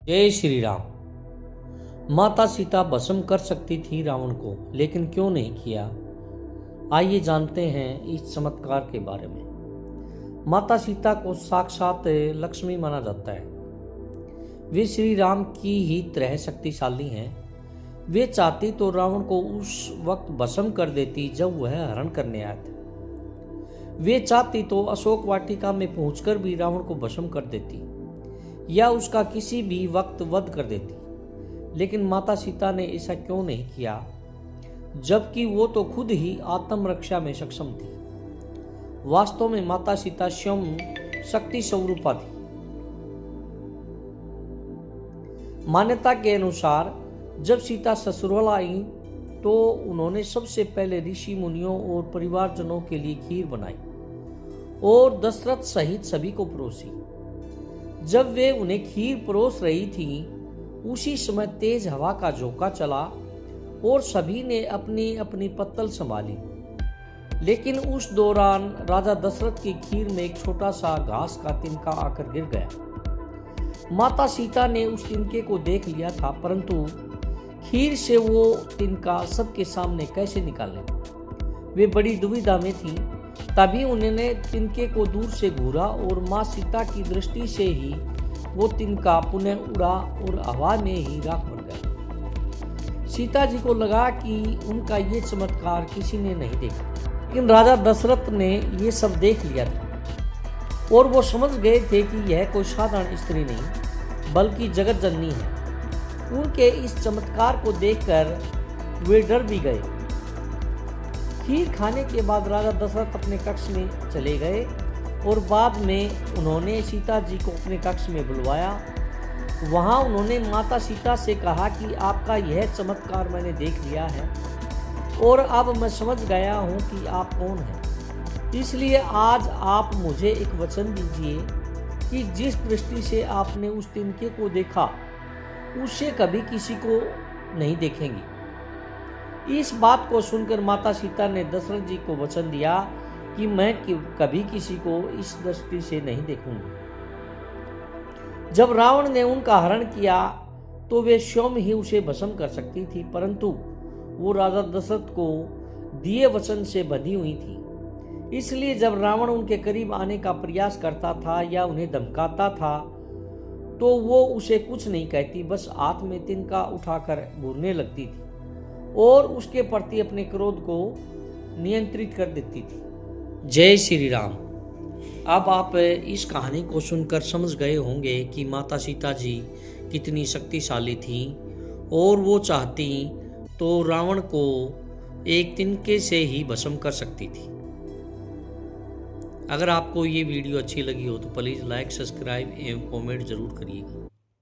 जय श्री राम। माता सीता भस्म कर सकती थी रावण को, लेकिन क्यों नहीं किया? आइए जानते हैं इस चमत्कार के बारे में। माता सीता को साक्षात लक्ष्मी माना जाता है। वे श्री राम की ही तरह शक्तिशाली हैं। वे चाहती तो रावण को उस वक्त भस्म कर देती जब वह हरण करने आया था। वे चाहती तो अशोक वाटिका में पहुंचकर भी रावण को भस्म कर देती या उसका किसी भी वक्त वध कर देती, लेकिन माता सीता ने ऐसा क्यों नहीं किया, जबकि वो तो खुद ही आत्मरक्षा में सक्षम थी। वास्तव में माता सीता स्वयं शक्ति स्वरूपा थी। मान्यता के अनुसार जब सीता ससुराल आई तो उन्होंने सबसे पहले ऋषि मुनियों और परिवारजनों के लिए खीर बनाई और दशरथ सहित सभी को परोसी। जब वे उन्हें खीर परोस रही थी, उसी समय तेज हवा का झोंका चला और सभी ने अपनी अपनी पत्तल संभाली। लेकिन उस दौरान राजा दशरथ की खीर में एक छोटा सा घास का तिनका आकर गिर गया। माता सीता ने उस तिनके को देख लिया था, परंतु खीर से वो तिनका सबके सामने कैसे निकाले? वे बड़ी दुविधा में थी। तभी उन्होंने तिनके को दूर से घूरा और माँ सीता की दृष्टि से ही वो तिनका पुनः उड़ा और हवा में ही राख बन गया। सीता जी को लगा कि उनका ये चमत्कार किसी ने नहीं देखा, लेकिन राजा दशरथ ने ये सब देख लिया था और वो समझ गए थे कि यह कोई साधारण स्त्री नहीं बल्कि जगत जननी है। उनके इस चमत्कार को देखकर वे डर भी गए। खीर खाने के बाद राजा दशरथ अपने कक्ष में चले गए और बाद में उन्होंने सीता जी को अपने कक्ष में बुलवाया। वहां उन्होंने माता सीता से कहा कि आपका यह चमत्कार मैंने देख लिया है और अब मैं समझ गया हूं कि आप कौन हैं। इसलिए आज आप मुझे एक वचन दीजिए कि जिस दृष्टि से आपने उस तिनके को देखा, उससे कभी किसी को नहीं देखेंगी। इस बात को सुनकर माता सीता ने दशरथ जी को वचन दिया कि मैं कभी किसी को इस दृष्टि से नहीं देखूंगी। जब रावण ने उनका हरण किया तो वे स्वयं ही उसे भस्म कर सकती थी, परंतु वो राजा दशरथ को दिए वचन से बंधी हुई थी। इसलिए जब रावण उनके करीब आने का प्रयास करता था या उन्हें धमकाता था तो वो उसे कुछ नहीं कहती, बस हाथ में तिनका उठाकर घूरने लगती थी और उसके प्रति अपने क्रोध को नियंत्रित कर देती थी। जय श्री राम। अब आप इस कहानी को सुनकर समझ गए होंगे कि माता सीता जी कितनी शक्तिशाली थी और वो चाहती तो रावण को एक तिनके से ही भस्म कर सकती थी। अगर आपको ये वीडियो अच्छी लगी हो तो प्लीज़ लाइक, सब्सक्राइब एवं कमेंट जरूर करिएगा।